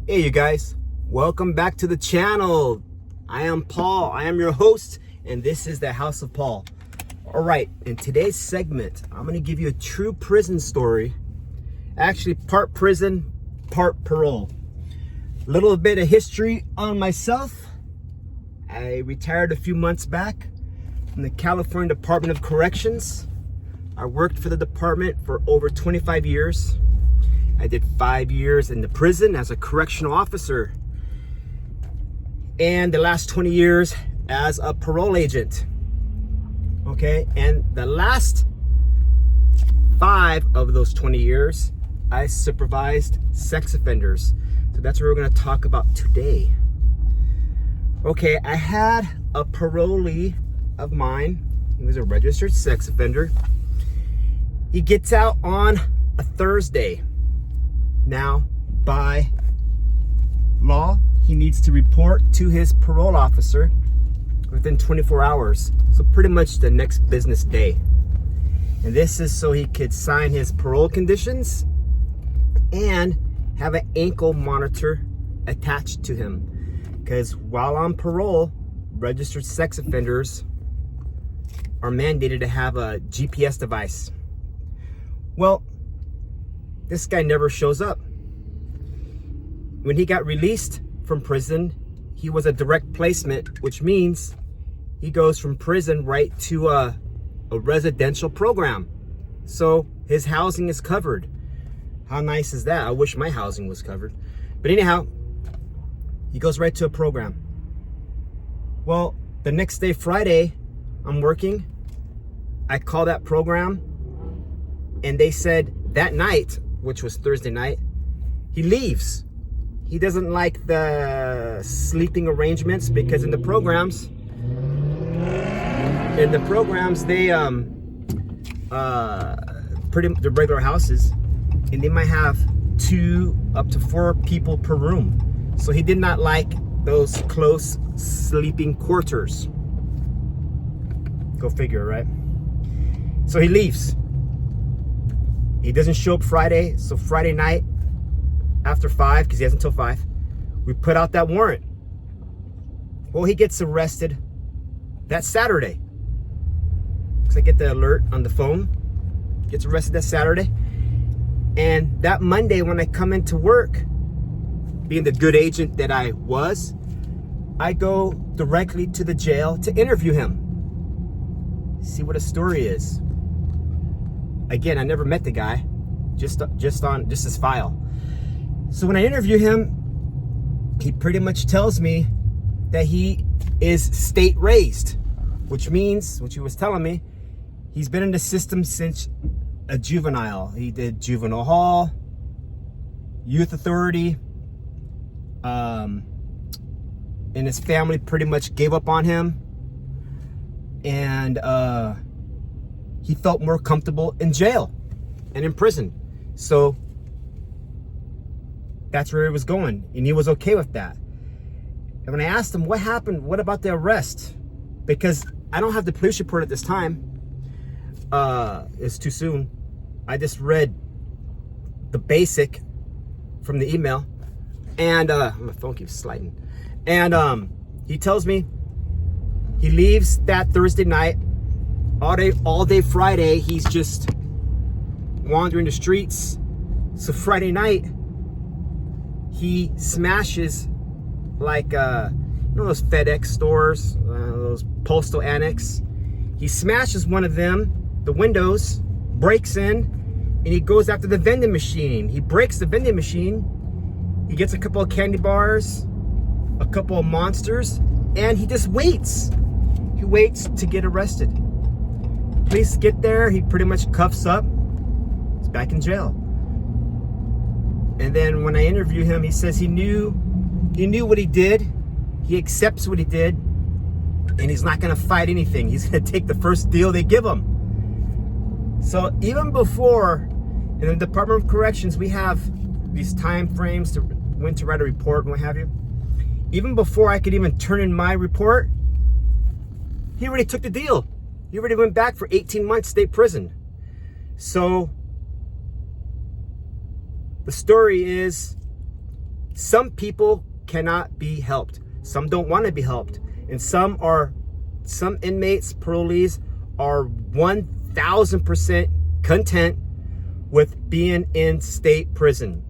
Hey you guys, welcome back to the channel. I am Paul, I am your host, and this is the House of Paul. All right, in today's segment, I'm gonna give you a true prison story. Actually, part prison, part parole. A little bit of history on myself. I retired a few months back from the California Department of Corrections. I worked for the department for over 25 years. I did 5 years in the prison as a correctional officer, and the last 20 years as a parole agent. Okay, and the last 5 of those 20 years, I supervised sex offenders. So that's what we're going to talk about today. Okay, I had a parolee of mine. He was a registered sex offender. He gets out on a Thursday. Now, by law, he needs to report to his parole officer within 24 hours. So pretty much the next business day. And this is so he could sign his parole conditions and have an ankle monitor attached to him. Because while on parole, registered sex offenders are mandated to have a GPS device. Well, this guy never shows up. When he got released from prison, he was a direct placement, which means he goes from prison right to a residential program. So his housing is covered. How nice is that? I wish my housing was covered. But anyhow, he goes right to a program. Well, the next day, Friday, I'm working. I call that program, and they said that night, which was Thursday night, he leaves. He doesn't like the sleeping arrangements because in the programs, they the regular houses, and they might have 2 up to 4 people per room. So he did not like those close sleeping quarters. Go figure, right? So he leaves. He doesn't show up Friday, so Friday night after 5, because he has until 5, we put out that warrant. Well, he gets arrested that Saturday. Because I get the alert on the phone. Gets arrested that Saturday. And that Monday when I come into work, being the good agent that I was, I go directly to the jail to interview him. See what a story is. Again, I never met the guy, just his file. So when I interview him, he pretty much tells me that he is state raised, which means, which he was telling me, he's been in the system since a juvenile. He did juvenile hall, youth authority, and his family pretty much gave up on him. And he felt more comfortable in jail and in prison. So that's where he was going, and he was okay with that. And when I asked him what happened, what about the arrest? Because I don't have the police report at this time. It's too soon. I just read the basic from the email, and my phone keeps sliding. And he tells me he leaves that Thursday night. All day Friday, he's just wandering the streets. So Friday night, he smashes like those FedEx stores, those postal annex. He smashes one of them, the windows, breaks in, and he goes after the vending machine. He breaks the vending machine. He gets a couple of candy bars, a couple of monsters, and he just waits. He waits to get arrested. Police get there, he pretty much cuffs up. He's back in jail. And then when I interview him, he says he knew what he did. He accepts what he did, and he's not gonna fight anything. He's gonna take the first deal they give him. So even before, in the Department of Corrections, we have these time frames to when to write a report and what have you. Even before I could even turn in my report, he already took the deal. He already went back for 18 months state prison. So the story is some people cannot be helped. Some don't want to be helped. And some inmates, parolees, are 1,000% content with being in state prison.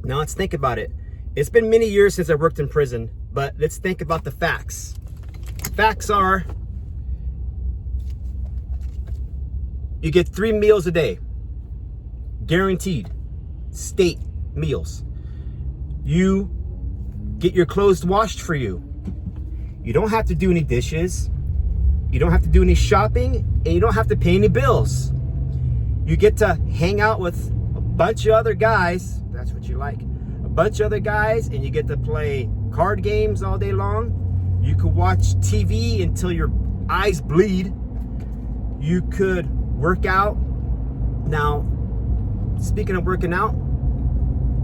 Now let's think about it. It's been many years since I worked in prison, but let's think about the facts. Facts are, you get 3 meals a day, guaranteed, state meals. You get your clothes washed for you. You don't have to do any dishes. You don't have to do any shopping, and you don't have to pay any bills. You get to hang out with a bunch of other guys. That's what you like. A bunch of other guys, and you get to play card games all day long. You could watch TV until your eyes bleed. You could work out. Now, speaking of working out,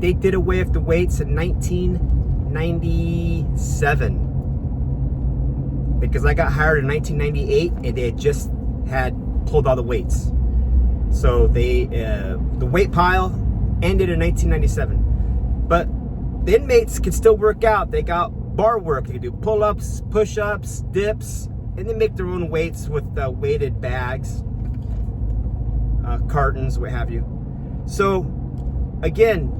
they did away with the weights in 1997. Because I got hired in 1998 and they had pulled all the weights. So the weight pile ended in 1997. But the inmates can still work out. They got bar work. They can do pull-ups, push-ups, dips, and they make their own weights with weighted bags, cartons, what have you. So again,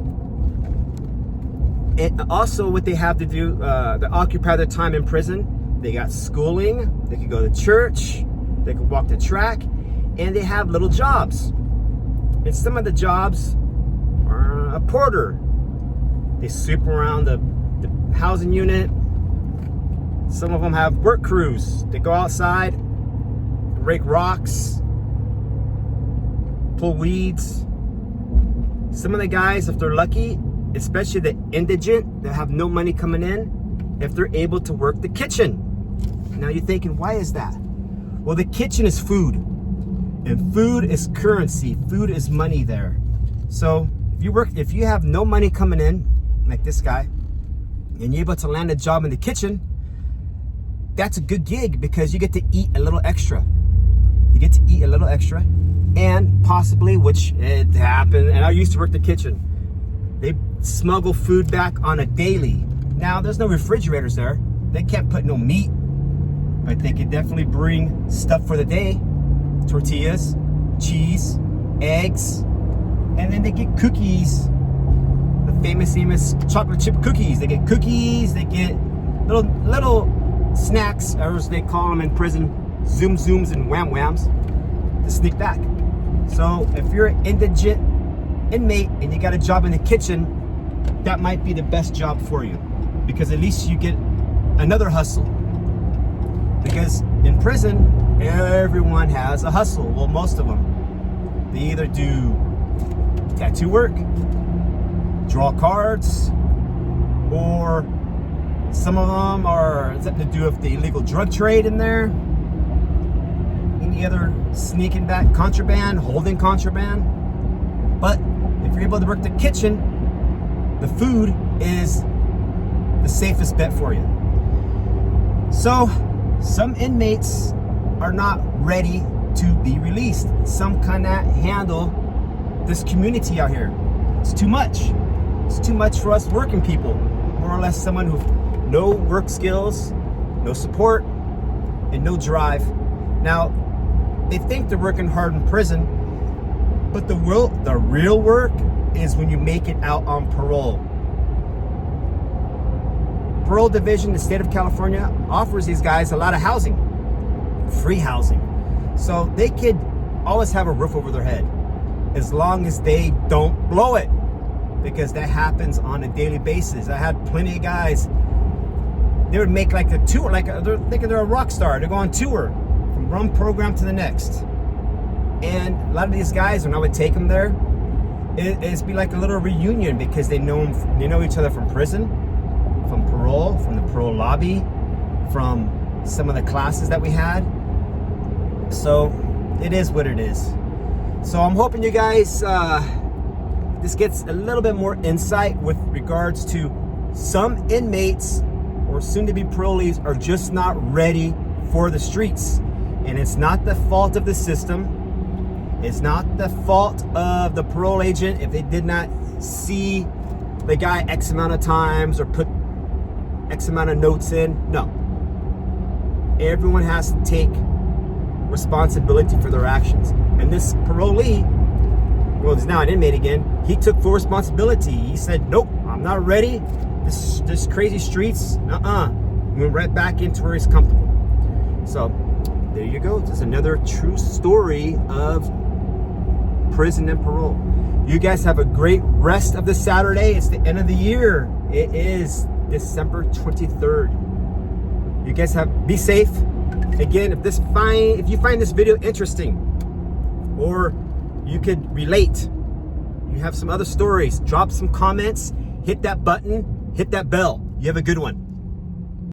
and also what they have to do, to occupy their time in prison, they got schooling, they could go to church, they could walk the track, and they have little jobs. And some of the jobs are a porter. They sweep around the housing unit. Some of them have work crews. They go outside, rake rocks, pull weeds. Some of the guys, if they're lucky, especially the indigent that have no money coming in, if they're able to work the kitchen. Now you're thinking, why is that? Well, the kitchen is food, and food is currency. Food is money there. So if you have no money coming in, like this guy, and you're able to land a job in the kitchen, that's a good gig because you get to eat a little extra. You get to eat a little extra, and possibly, which it happened, and I used to work the kitchen, they smuggle food back on a daily. Now, there's no refrigerators there. They can't put no meat, but they could definitely bring stuff for the day. Tortillas, cheese, eggs, and then they get cookies. The famous chocolate chip cookies. They get cookies, they get little snacks, or as they call them in prison, zoom zooms and wham whams, to sneak back. So if you're an indigent inmate and you got a job in the kitchen, that might be the best job for you, because at least you get another hustle. Because in prison, everyone has a hustle. Well, most of them. They either do tattoo work, draw cards, or some of them are something to do with the illegal drug trade in there. Any other sneaking back contraband, holding contraband. But if you're able to work the kitchen, the food is the safest bet for you. So some inmates are not ready to be released. Some cannot handle this community out here. It's too much. It's too much for us working people. More or less someone who no work skills, no support, and no drive. Now, they think they're working hard in prison, but the real work is when you make it out on parole. Parole Division, the state of California, offers these guys a lot of housing, free housing. So they could always have a roof over their head as long as they don't blow it, because that happens on a daily basis. I had plenty of guys, they would make like a tour, like they're thinking they're a rock star. They go on tour from one program to the next. And a lot of these guys, when I would take them there, it'd be like a little reunion, because they know each other from prison, from parole, from the parole lobby, from some of the classes that we had. So it is what it is. So I'm hoping you guys, this gets a little bit more insight with regards to some inmates or soon-to-be parolees are just not ready for the streets. And it's not the fault of the system. It's not the fault of the parole agent if they did not see the guy X amount of times or put X amount of notes in. No. Everyone has to take responsibility for their actions. And this parolee, well, he's now an inmate again, he took full responsibility. He said, nope, I'm not ready. This crazy streets, went right back into where he's comfortable. So there you go. Just another true story of prison and parole. You guys have a great rest of the Saturday. It's the end of the year. It is December 23rd. You guys be safe. Again, if you find this video interesting, or you could relate, you have some other stories, drop some comments, hit that button, hit that bell. You have a good one.